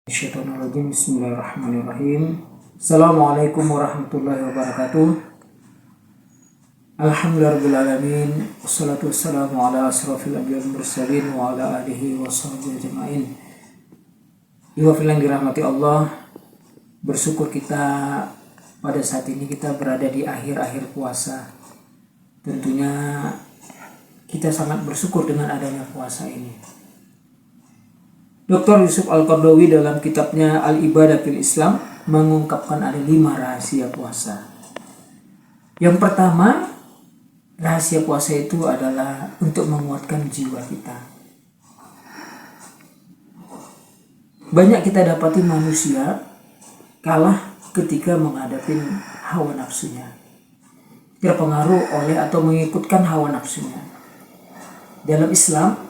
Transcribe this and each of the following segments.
Syaitonirrajim. Bismillahirrahmanirrahim. Assalamualaikum warahmatullahi wabarakatuh. Alhamdulillahirrahmanirrahim. Wassalatu wassalamu ala asrafil anbiya'i wal mursalin wa ala alihi wa sahbihi ajma'in. Iwa filan dirahmati Allah. Bersyukur kita pada saat ini kita berada di akhir-akhir puasa. Tentunya kita sangat bersyukur dengan adanya puasa ini. Dr. Yusuf Al-Qaradawi dalam kitabnya Al-Ibadah fil Islam mengungkapkan ada 5 rahasia puasa. Yang pertama, rahasia puasa itu adalah untuk menguatkan jiwa kita. Banyak kita dapati manusia kalah ketika menghadapi hawa nafsunya, terpengaruh oleh atau mengikutkan hawa nafsunya. Dalam Islam,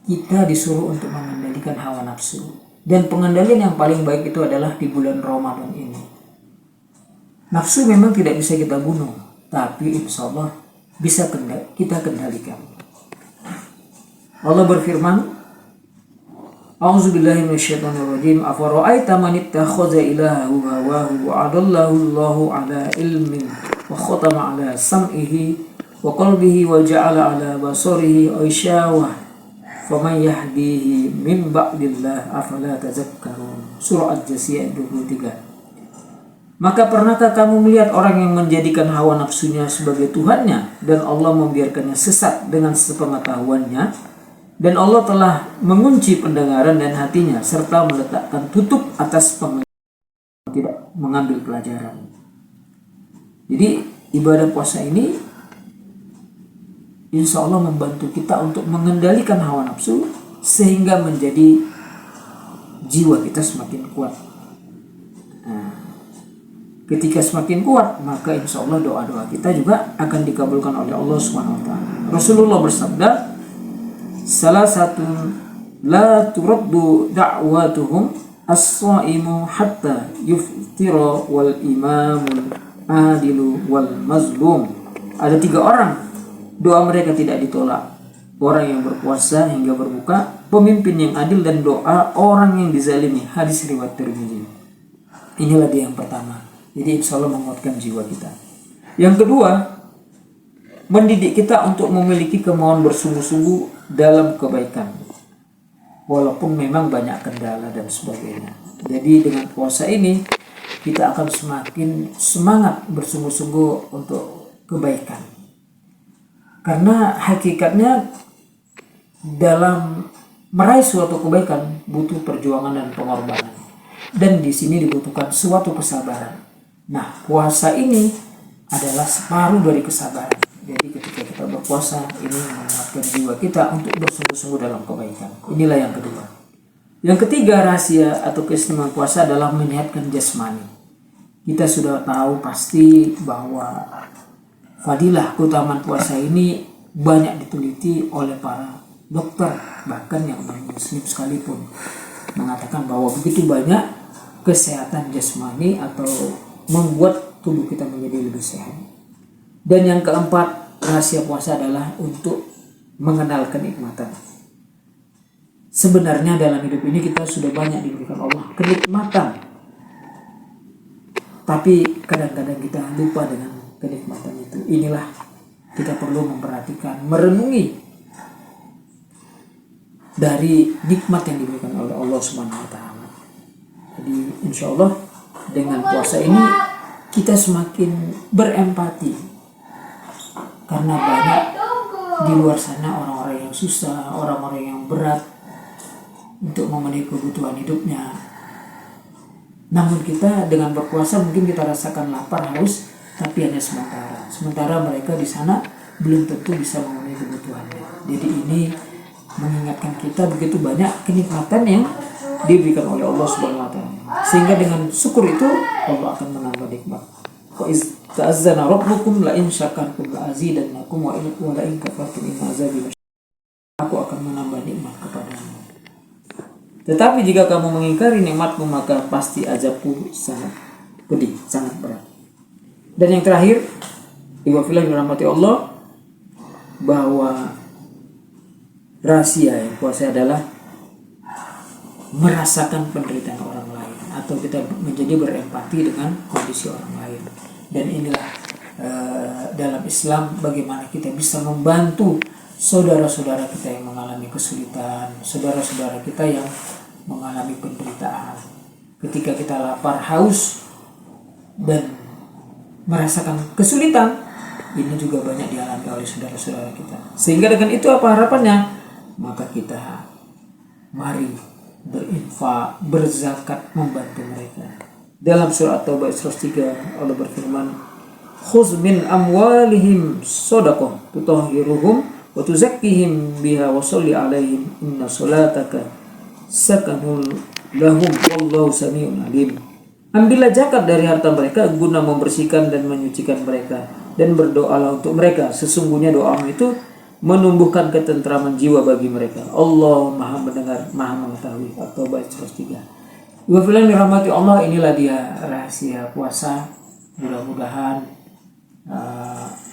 kita disuruh untuk mengendalikan hawa nafsu. Dan pengendalian yang paling baik itu adalah di bulan Ramadan ini. Nafsu memang tidak bisa kita bunuh, tapi insya Allah bisa kita kendalikan. Allah berfirman, A'udzubillahi minasyaitonirrajim. Afara'aita man ittakhadha ilahahu hawahu wa adallahu Allahu ala ilmin wa khatama ala sam'ihi wa qalbihi wa ja'ala ala basarihi ghishawa faman yahdihi min ba'dillah afala tazakkarun. Surah Al-Jasiyah 23. Maka pernahkah kamu melihat orang yang menjadikan hawa nafsunya sebagai Tuhannya dan Allah membiarkannya sesat dengan sepengetahuannya, dan Allah telah mengunci pendengaran dan hatinya serta meletakkan tutup atas penglihatan, tidak mengambil pelajaran. Jadi ibadah puasa ini insya Allah membantu kita untuk mengendalikan hawa nafsu sehingga menjadi jiwa kita semakin kuat. Nah, ketika semakin kuat, maka insya Allah doa-doa kita juga akan dikabulkan oleh Allah SWT. Rasulullah bersabda, salah satu la turaddu da'watuhum as-sa'imu hatta yuftira wal imamul adilu wal mazlum. Ada 3 orang doa mereka tidak ditolak: orang yang berpuasa hingga berbuka, pemimpin yang adil, dan doa orang yang dizalimi. Hadis riwayat Tirmidzi. Inilah dia yang pertama. Jadi insya Allah menguatkan jiwa kita. Yang kedua, mendidik kita untuk memiliki kemauan bersungguh-sungguh dalam kebaikan, walaupun memang banyak kendala dan sebagainya. Jadi dengan puasa ini kita akan semakin semangat bersungguh-sungguh untuk kebaikan. Karena hakikatnya dalam meraih suatu kebaikan butuh perjuangan dan pengorbanan. Dan di sini dibutuhkan suatu kesabaran. Nah, puasa ini adalah separuh dari kesabaran. Jadi ketika kita berpuasa ini menguatkan jiwa kita untuk bersungguh-sungguh dalam kebaikan. Inilah yang kedua. Yang ketiga, rahasia atau keistimewaan puasa adalah menyehatkan jasmani. Kita sudah tahu pasti bahwa fadilah keutamaan puasa ini banyak diteliti oleh para dokter, bahkan yang non-muslim sekalipun mengatakan bahwa begitu banyak kesehatan jasmani atau membuat tubuh kita menjadi lebih sehat. Dan yang keempat, rahasia puasa adalah untuk mengenal kenikmatan. Sebenarnya dalam hidup ini kita sudah banyak diberikan Allah kenikmatan, tapi kadang-kadang kita lupa dengan kenikmatan itu. Inilah kita perlu memperhatikan, merenungi dari nikmat yang diberikan oleh Allah Subhanahu wa taala. Jadi insya Allah dengan puasa ini kita semakin berempati, karena banyak di luar sana orang-orang yang susah, orang-orang yang berat untuk memenuhi kebutuhan hidupnya. Namun kita dengan berpuasa mungkin kita rasakan lapar, haus, tapi hanya sementara. Sementara mereka di sana belum tentu bisa memenuhi kebutuhannya. Jadi ini mengingatkan kita begitu banyak kenikmatan yang diberikan oleh Allah Subhanahu wa taala. Sehingga dengan syukur itu Allah akan menambah nikmat. Wa iz ta'azzana rabbukum la in syakartum la azidannakum wa la in kafartum inna azabi lasyadid. Aku akan menambah nikmat kepadamu. Tetapi jika kamu mengingkari nikmatku, maka pasti azabku sangat pedih, sangat berat. Dan yang terakhir, ibu fillah dirahmati Allah, bahwa rahasia yang puasa adalah merasakan penderitaan orang lain, atau kita menjadi berempati dengan kondisi orang lain. Dan inilah dalam Islam bagaimana kita bisa membantu saudara-saudara kita yang mengalami kesulitan, saudara-saudara kita yang mengalami penderitaan. Ketika kita lapar, haus, dan merasakan kesulitan, ini juga banyak dialami oleh saudara-saudara kita. Sehingga dengan itu apa harapannya? Maka kita mari berinfak, berzakat, membantu mereka. Dalam surah At-Taubah 103 Allah berfirman, "Khudz min amwalihim shadaqah tutahhiruhum wa tuzakkihim biha wa sholli 'alaihim inna sholataka sakanun lahum wallahu samiun alim." Ambillah zakat dari harta mereka guna membersihkan dan menyucikan mereka, dan berdoalah untuk mereka, sesungguhnya doamu itu menumbuhkan ketentraman jiwa bagi mereka. Allah Maha mendengar, Maha mengetahui. At-Taubah 103. Ibu filan dirahmati Allah, inilah dia rahasia puasa. Mudah-mudahan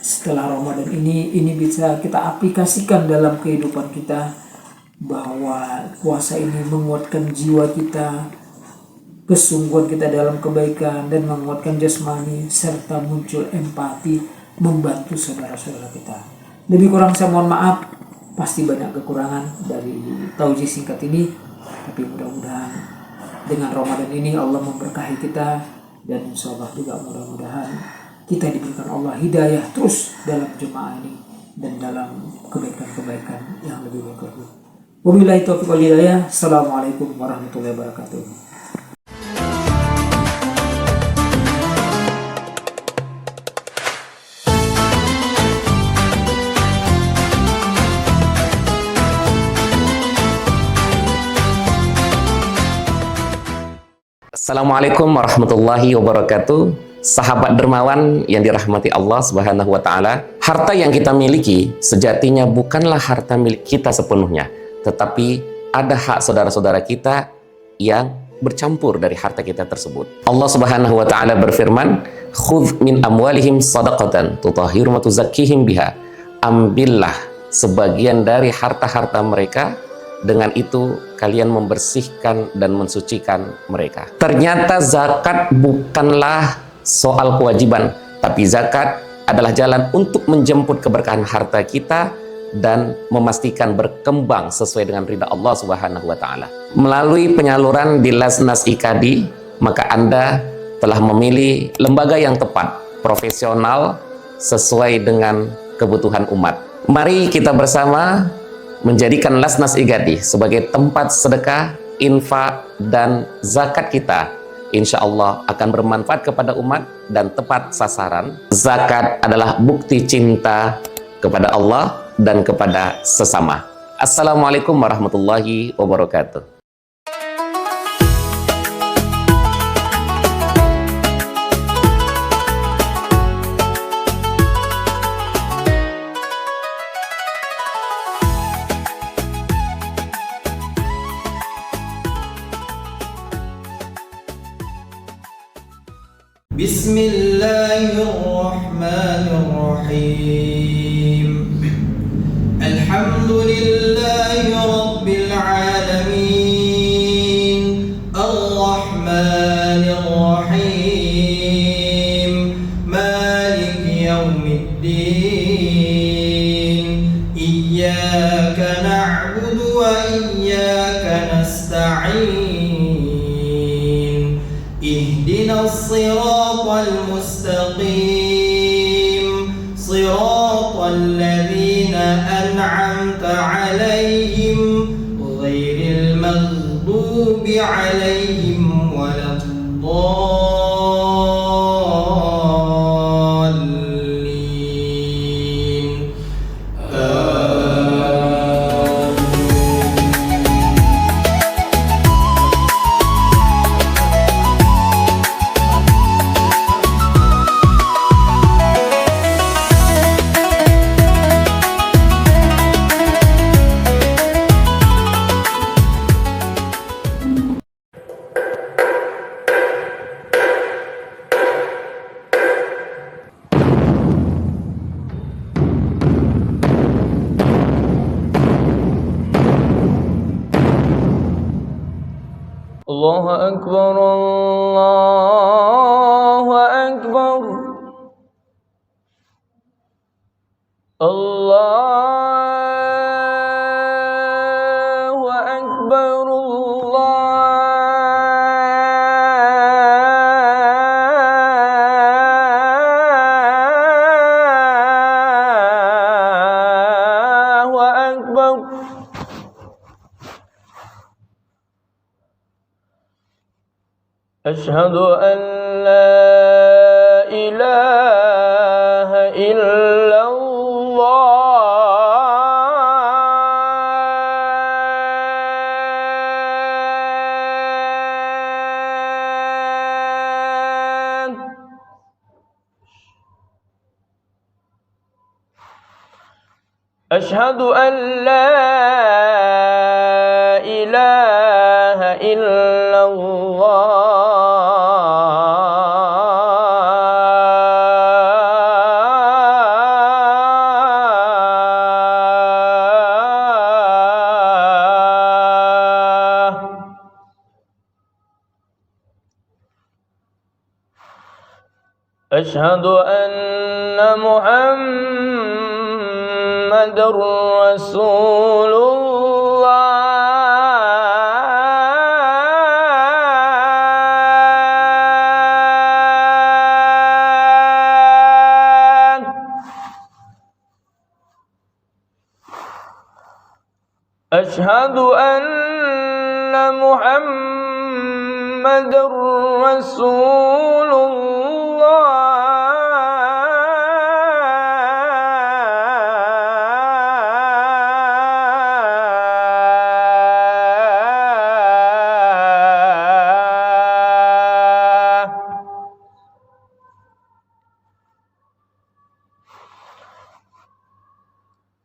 setelah Ramadan ini bisa kita aplikasikan dalam kehidupan kita, bahwa puasa ini menguatkan jiwa kita, kesungguhan kita dalam kebaikan, dan menguatkan jasmani, serta muncul empati membantu saudara-saudara kita. Lebih kurang saya mohon maaf, pasti banyak kekurangan dari taujih singkat ini, tapi mudah-mudahan dengan Ramadan ini Allah memberkahi kita, dan insya Allah juga mudah-mudahan kita diberikan Allah hidayah terus dalam jemaah ini dan dalam kebaikan-kebaikan yang lebih baik lagi. Wabillahi taufiq wal hidayah. Assalamualaikum warahmatullahi wabarakatuh. Assalamualaikum warahmatullahi wabarakatuh. Sahabat dermawan yang dirahmati Allah Subhanahu wa taala, harta yang kita miliki sejatinya bukanlah harta milik kita sepenuhnya, tetapi ada hak saudara-saudara kita yang bercampur dari harta kita tersebut. Allah Subhanahu wa taala berfirman, "Khudz min amwalihim shadaqatan tutahhiruhum wa tuzakkihim biha." Ambillah sebagian dari harta-harta mereka, dengan itu kalian membersihkan dan mensucikan mereka. Ternyata zakat bukanlah soal kewajiban, tapi zakat adalah jalan untuk menjemput keberkahan harta kita dan memastikan berkembang sesuai dengan ridha Allah Subhanahu wa taala. Melalui penyaluran di Lasnas IKADI, maka Anda telah memilih lembaga yang tepat, profesional, sesuai dengan kebutuhan umat. Mari kita bersama menjadikan Lasnas IKADI sebagai tempat sedekah, infak, dan zakat kita. Insya Allah akan bermanfaat kepada umat dan tepat sasaran. Zakat adalah bukti cinta kepada Allah dan kepada sesama. Assalamualaikum warahmatullahi wabarakatuh. Bismillahirrahmanirrahim. Alhamdulillahi rabbil alamin. Ar-Rahmanir-Rahim. Maliki yaumiddin. Iyyaka na'budu wa iyyaka nasta'in. Ihdinas siratal mustaqim. Siratal ladzina an'amta 'alaihim ghairil maghdubi 'alaihim waladdallin. الله أكبر الله أكبر الله أكبر الله أكبر أشهد أن لا إله إلا الله أشهد أن لا إله إلا الله أشهد أن محمد رسول الله أشهد أن محمد رسول الله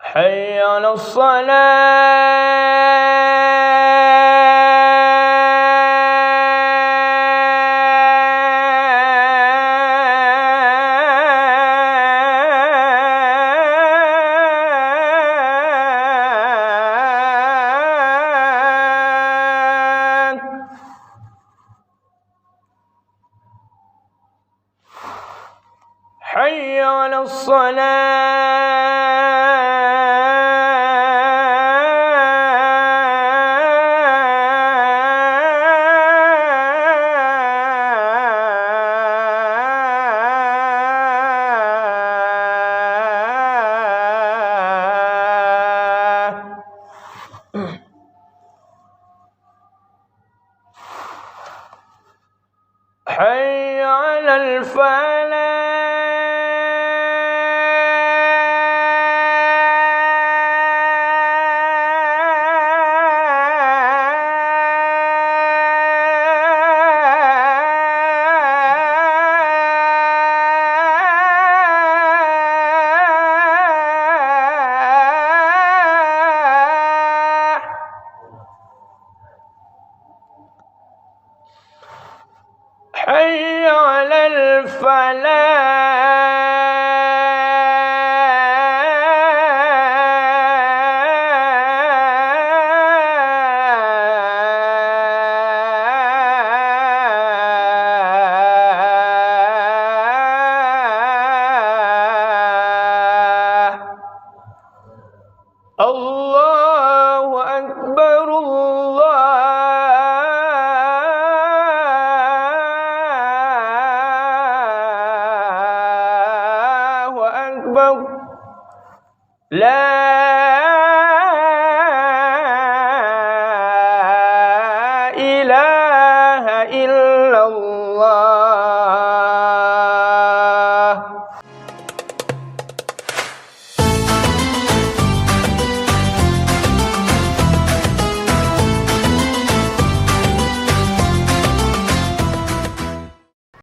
حي على الصلاة حي على الصلاة حي على الفلاح حي على الفلاح الله أكبر الله أكبر لا